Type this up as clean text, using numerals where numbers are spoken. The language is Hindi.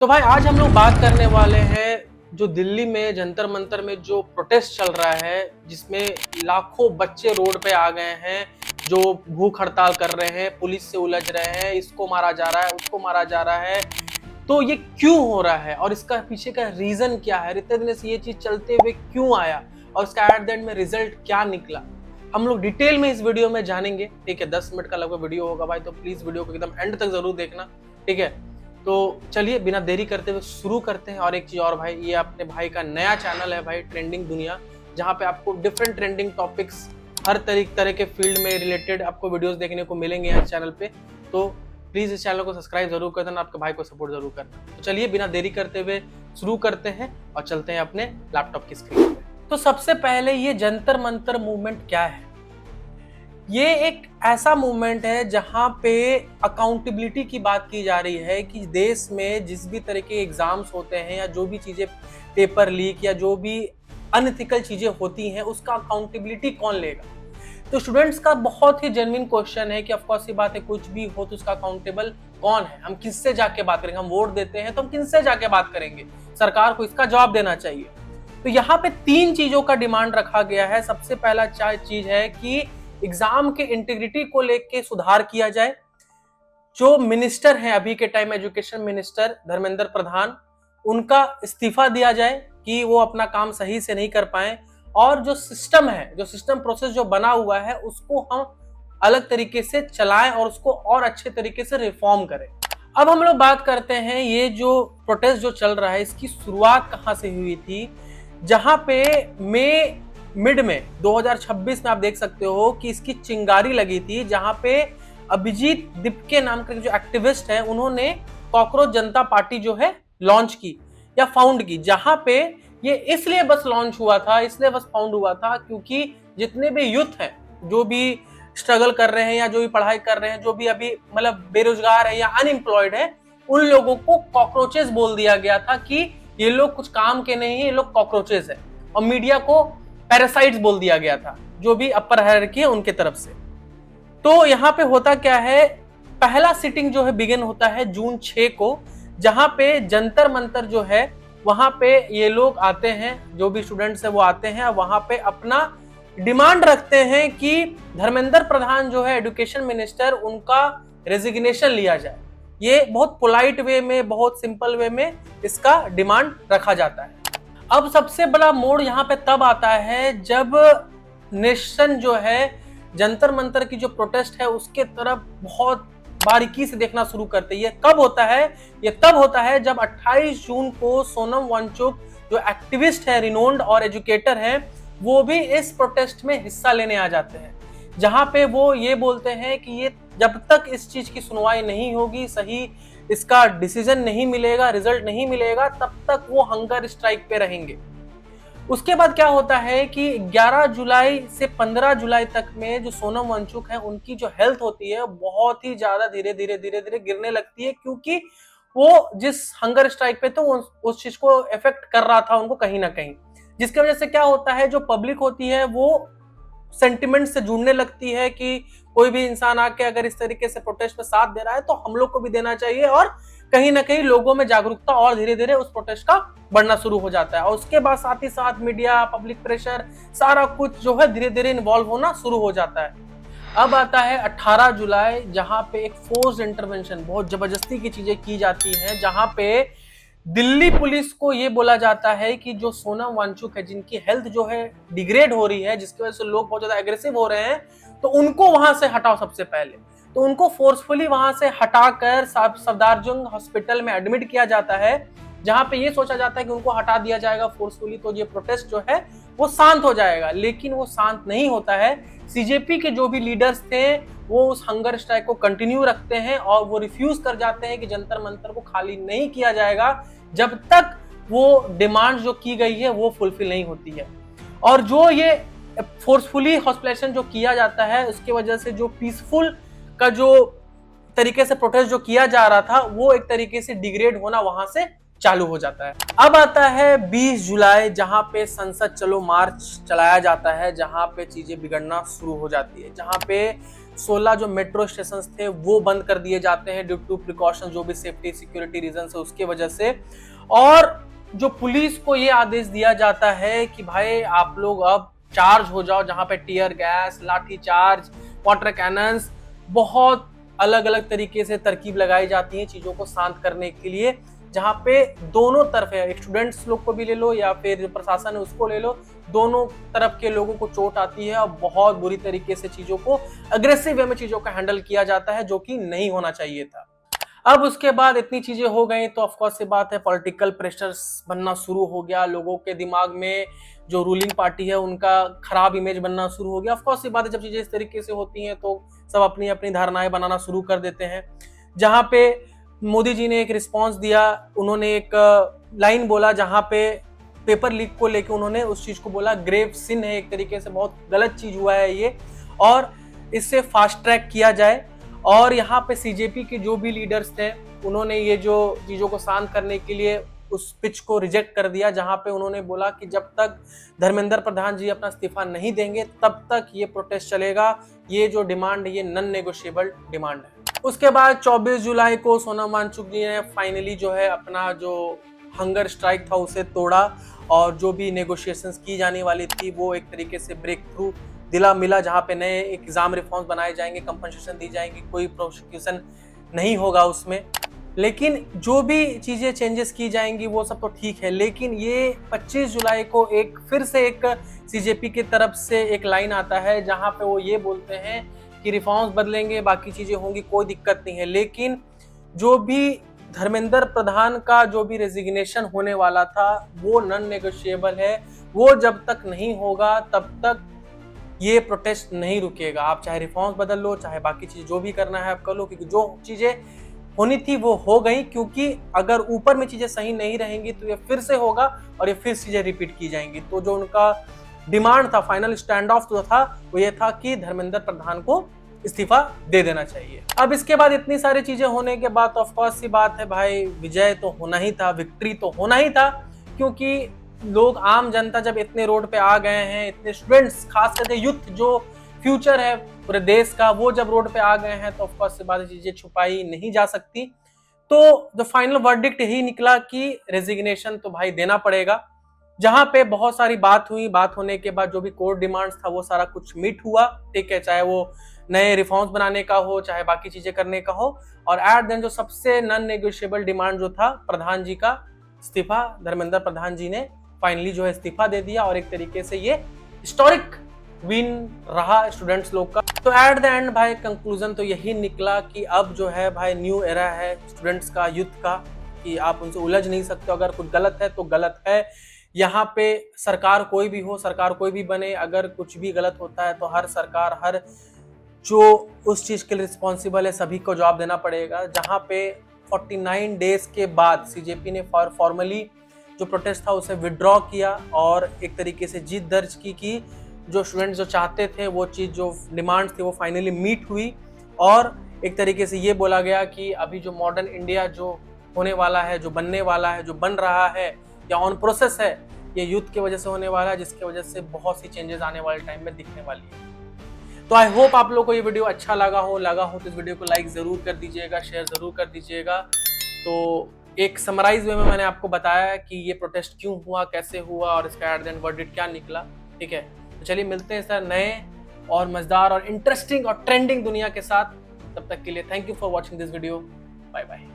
तो भाई आज हम लोग बात करने वाले हैं जो दिल्ली में जंतर मंतर में जो प्रोटेस्ट चल रहा है, जिसमें लाखों बच्चे रोड पे आ गए हैं, जो भूख हड़ताल कर रहे हैं, पुलिस से उलझ रहे हैं, इसको मारा जा रहा है, उसको मारा जा रहा है। तो ये क्यों हो रहा है और इसका पीछे का रीजन क्या है, इतने दिन से ये चीज चलते हुए क्यों आया और इसका एट द एंड में रिजल्ट क्या निकला, हम लोग डिटेल में इस वीडियो में जानेंगे। ठीक है, 10 मिनट का लगभग वीडियो होगा भाई, तो प्लीज वीडियो को एकदम एंड तक जरूर देखना। ठीक है, तो चलिए बिना देरी करते हुए शुरू करते हैं। और एक चीज और भाई, ये अपने भाई का नया चैनल है भाई, ट्रेंडिंग दुनिया, जहाँ पे आपको डिफरेंट ट्रेंडिंग टॉपिक्स हर तरह के फील्ड में रिलेटेड आपको वीडियोस देखने को मिलेंगे इस चैनल पे। तो प्लीज इस चैनल को सब्सक्राइब जरूर कर देना, आपके भाई को सपोर्ट जरूर करना। तो चलिए बिना देरी करते हुए शुरू करते हैं और चलते हैं अपने लैपटॉप की स्क्रीन पे। तो सबसे पहले ये जंतर मंतर मूवमेंट क्या है? ये एक ऐसा मूवमेंट है जहां पे अकाउंटेबिलिटी की बात की जा रही है कि देश में जिस भी तरह के एग्जाम्स होते हैं या जो भी चीजें पेपर लीक या जो भी अनएथिकल चीजें होती हैं, उसका अकाउंटेबिलिटी कौन लेगा। तो स्टूडेंट्स का बहुत ही जेन्युइन क्वेश्चन है कि ऑफ कोर्स ये बात है, कुछ भी हो तो उसका अकाउंटेबल कौन है, हम किससे जाके बात करेंगे। हम वोट देते हैं तो हम किससे जाके बात करेंगे, सरकार को इसका जवाब देना चाहिए। तो यहाँ पे 3 चीजों का डिमांड रखा गया है। सबसे पहला चीज है कि एग्जाम के इंटीग्रिटी को लेके सुधार किया जाए। जो मिनिस्टर हैं अभी के time, education minister Dharmendra Pradhan, उनका इस्तीफा दिया जाए कि वो अपना काम सही से नहीं कर पाए। और जो सिस्टम है, जो सिस्टम प्रोसेस जो बना हुआ है, उसको हम अलग तरीके से चलाएं और उसको और अच्छे तरीके से रिफॉर्म करें। अब हम लोग बात करते हैं, ये जो प्रोटेस्ट जो चल रहा है, इसकी शुरुआत कहां से हुई थी। जहां पे मिड में 2026 में आप देख सकते हो कि इसकी चिंगारी लगी थी, जहां पे अभिजीत दिपके नाम के जो एक्टिविस्ट हैं, उन्होंने कॉकरोच जनता पार्टी जो है लॉन्च की या फाउंड की। जहां पे ये इसलिए बस लॉन्च हुआ था, इसलिए बस फाउंड हुआ था क्योंकि जितने भी यूथ हैं, जो भी स्ट्रगल कर रहे हैं या जो भी पढ़ाई कर रहे हैं, जो भी अभी मतलब बेरोजगार है या अनएम्प्लॉयड है, उन लोगों को कॉकरोचेस बोल दिया गया था कि ये लोग कुछ काम के नहीं है, ये लोग कॉकरोचेस है। और मीडिया को पैरासाइट्स बोल दिया गया था, जो भी अपर हायरार्की है उनके तरफ से। तो यहाँ पे होता क्या है, पहला सिटिंग जो है बिगिन होता है जून 6 को, जहां पे जंतर मंतर जो है वहां पे ये लोग आते हैं, जो भी स्टूडेंट्स है वो आते हैं, वहां पे अपना डिमांड रखते हैं कि धर्मेंद्र प्रधान जो है एजुकेशन मिनिस्टर, उनका रेजिग्नेशन लिया जाए। ये बहुत पोलाइट वे में, बहुत सिंपल वे में इसका डिमांड रखा जाता है। अब सबसे बड़ा मोड़ यहाँ पे तब आता है जब नेशन जो है जंतर मंतर की जो प्रोटेस्ट है उसके तरफ बहुत बारीकी से देखना शुरू करते हैं। ये कब होता है? ये तब होता है जब 28 जून को सोनम वांगचुक जो एक्टिविस्ट है, रिनोन्ड और एजुकेटर हैं, वो भी इस प्रोटेस्ट में हिस्सा लेने आ जाते हैं। जहां पे वो ये बोलते हैं कि ये जब तक इस चीज की सुनवाई नहीं होगी, सही इसका डिसीजन नहीं मिलेगा, रिजल्ट नहीं मिलेगा, तब तक वो हंगर स्ट्राइक पे रहेंगे। उसके बाद क्या होता है कि 11 जुलाई से 15 जुलाई तक में जो सोनम वांगचुक है, उनकी जो हेल्थ होती है बहुत ही ज्यादा धीरे धीरे गिरने लगती है, क्योंकि वो जिस हंगर स्ट्राइक पे तो उस चीज को इफेक्ट कर रहा था उनको कहीं ना कहीं। जिसकी वजह से क्या होता है, जो पब्लिक होती है वो सेंटिमेंट से जुड़ने लगती है कि कोई भी इंसान आके अगर इस तरीके से प्रोटेस्ट में साथ दे रहा है तो हम लोग को भी देना चाहिए। और कहीं ना कहीं लोगों में जागरूकता और धीरे धीरे उस प्रोटेस्ट का बढ़ना शुरू हो जाता है। और उसके बाद साथ ही साथ मीडिया, पब्लिक प्रेशर, सारा कुछ जो है धीरे धीरे इन्वॉल्व होना शुरू हो जाता है। अब आता है 18 जुलाई, जहां पे एक फोर्स इंटरवेंशन, बहुत जबरदस्ती की चीजें की जाती हैं, जहां पे दिल्ली पुलिस को ये बोला जाता है कि जो सोनम वांगचुक है, जिनकी हेल्थ जो है डिग्रेड हो रही है, जिसकी वजह से लोग बहुत ज्यादा एग्रेसिव हो रहे हैं, तो उनको वहां से हटाओ सबसे पहले। तो उनको फोर्सफुली वहां से हटाकर सफदरजंग हॉस्पिटल में एडमिट किया जाता है, जहां पे ये सोचा जाता है कि उनको हटा दिया जाएगा फोर्सफुली तो ये प्रोटेस्ट जो है वो शांत हो जाएगा। लेकिन वो शांत नहीं होता है। सीजेपी के जो भी लीडर्स थे वो उस हंगर स्ट्राइक को कंटिन्यू रखते हैं और वो रिफ्यूज कर जाते हैं कि जंतर मंतर को खाली नहीं किया जाएगा जब तक वो डिमांड जो की गई है वो फुलफिल नहीं होती है। और जो ये फोर्सफुली हॉस्पिटलाइजेशन जो किया जाता है, उसकी वजह से जो पीसफुल का जो तरीके से प्रोटेस्ट जो किया जा रहा था, वो एक तरीके से डिग्रेड होना वहां से चालू हो जाता है। अब आता है 20 जुलाई, जहां पे संसद चलो मार्च चलाया जाता है, जहां पे चीजें बिगड़ना शुरू हो जाती है, जहां पे 16 जो मेट्रो स्टेशन थे वो बंद कर दिए जाते हैं ड्यू टू प्रिकॉशन, जो भी सेफ्टी सिक्योरिटी रीजन है उसके वजह से। और जो पुलिस को ये आदेश दिया जाता है कि भाई आप लोग अब चार्ज हो जाओ, जहां पे टीयर गैस, लाठी चार्ज, वाटर कैनन्स, बहुत अलग अलग तरीके से तरकीब लगाई जाती है चीजों को शांत करने के लिए, जहां पे दोनों तरफ है, स्टूडेंट्स लोग को भी ले लो या फिर जो प्रशासन है उसको ले लो, दोनों तरफ के लोगों को चोट आती है और बहुत बुरी तरीके से चीजों को अग्रेसिव वे में चीजों का हैंडल किया जाता है, जो कि नहीं होना चाहिए था। अब उसके बाद इतनी चीजें हो गई तो ऑफकोर्स से बात है, पॉलिटिकल प्रेशर्स बनना शुरू हो गया, लोगों के दिमाग में जो रूलिंग पार्टी है उनका खराब इमेज बनना शुरू हो गया। ऑफकोर्स से बात है, जब चीजें इस तरीके से होती हैं तो सब अपनी अपनी धारणाएं बनाना शुरू कर देते हैं। जहां पे मोदी जी ने एक रिस्पॉन्स दिया, उन्होंने एक लाइन बोला जहां पे पेपर लीक को लेकर उन्होंने उस चीज को बोला ग्रेव सिन है, एक तरीके से बहुत गलत चीज हुआ है ये, और इससे फास्ट ट्रैक किया जाए। और यहाँ पे सीजेपी के जो भी लीडर्स थे उन्होंने ये जो चीजों को शांत करने के लिए उस पिच को रिजेक्ट कर दिया, जहां पे उन्होंने बोला कि जब तक धर्मेंद्र प्रधान जी अपना इस्तीफा नहीं देंगे तब तक ये प्रोटेस्ट चलेगा, ये जो डिमांड है ये नॉन नेगोशिएबल डिमांड है। उसके बाद 24 जुलाई को सोनम वांगचुक जी ने फाइनली जो है अपना जो हंगर स्ट्राइक था उसे तोड़ा, और जो भी नेगोशिएशंस की जाने वाली थी वो एक तरीके से ब्रेक थ्रू दिला मिला, जहां पे नए एग्जाम रिफॉर्म्स बनाए जाएंगे, कंपनसेशन दी जाएंगी, कोई प्रोसिक्यूशन नहीं होगा उसमें। लेकिन जो भी चीजें चेंजेस की जाएंगी वो सब तो ठीक है, लेकिन ये 25 जुलाई को एक फिर से एक सीजेपी की तरफ से एक लाइन आता है जहां पे वो ये बोलते हैं कि रिफॉर्म्स बदलेंगे, बाकी चीजें होंगी, कोई दिक्कत नहीं है, लेकिन जो भी धर्मेंद्र प्रधान का जो भी रेजिग्नेशन होने वाला था वो नॉन नेगोशिएबल है, वो जब तक नहीं होगा तब तक ये प्रोटेस्ट नहीं रुकेगा। आप चाहे रिफॉर्म्स बदल लो, चाहे बाकी चीज जो भी करना है आप कर लो, क्योंकि जो चीजें होनी थी वो हो गई, क्योंकि अगर ऊपर में चीजें सही नहीं रहेंगी तो ये फिर से होगा और ये फिर चीजें रिपीट की जाएंगी। तो जो उनका डिमांड था, फाइनल स्टैंड ऑफ जो था वो ये था कि धर्मेंद्र प्रधान को इस्तीफा दे देना चाहिए। अब इसके बाद इतनी सारी चीजें होने के बाद ऑफ कोर्स सी बात है भाई, विजय तो होना ही था, विक्ट्री तो होना ही था, क्योंकि लोग, आम जनता जब इतने रोड पे आ गए हैं, इतने स्टूडेंट्स, खास करके यूथ जो फ्यूचर है पूरे देश का, वो जब रोड पे आ गए हैं तो ऑफ कोर्स से बात चीजें छुपाई नहीं जा सकती। तो जो फाइनल वर्डिक्ट यही निकला कि रेजिग्नेशन तो भाई देना पड़ेगा, जहां पे बहुत सारी बात हुई, बात होने के बाद जो भी कोर्ट डिमांड्स था वो सारा कुछ मीट हुआ, ठीक है, चाहे वो नए रिफॉर्म्स बनाने का हो, चाहे बाकी चीजें करने का हो। और एट देन जो सबसे नॉन नेगोशिएबल डिमांड जो था प्रधान जी का इस्तीफा, धर्मेंद्र प्रधान जी ने फाइनली जो है इस्तीफा दे दिया, और एक तरीके से ये हिस्टोरिक विन रहा स्टूडेंट्स लोग का। तो एट द एंड भाई कंक्लूजन तो यही निकला कि अब जो है भाई न्यू एरा है स्टूडेंट्स का, यूथ का, कि आप उनसे उलझ नहीं सकते, अगर कुछ गलत है तो गलत है। यहाँ पे सरकार कोई भी हो, सरकार कोई भी बने, अगर कुछ भी गलत होता है तो हर सरकार, हर जो उस चीज के लिए रिस्पॉन्सिबल है सभी को जवाब देना पड़ेगा। जहाँ पे 49 डेज के बाद सीजेपी ने फॉर्मली जो प्रोटेस्ट था उसे विड्रॉ किया और एक तरीके से जीत दर्ज की कि जो स्टूडेंट्स जो चाहते थे वो चीज़, जो डिमांड्स थी वो फाइनली मीट हुई, और एक तरीके से ये बोला गया कि अभी जो मॉडर्न इंडिया जो होने वाला है, जो बनने वाला है, जो बन रहा है या ऑन प्रोसेस है, ये यूथ की वजह से होने वाला है, जिसकी वजह से बहुत सी चेंजेस आने वाले टाइम में दिखने वाली है। तो आई होप आप लोगों को ये वीडियो अच्छा लगा हो तो इस वीडियो को लाइक ज़रूर कर दीजिएगा, शेयर ज़रूर कर दीजिएगा। तो एक समराइज वे में मैंने आपको बताया कि ये प्रोटेस्ट क्यों हुआ, कैसे हुआ, और इसका एट द एंड वर्डिक्ट क्या निकला, ठीक है। तो चलिए मिलते हैं सर नए और मजेदार और इंटरेस्टिंग और ट्रेंडिंग दुनिया के साथ। तब तक के लिए thank you for watching this video, bye bye.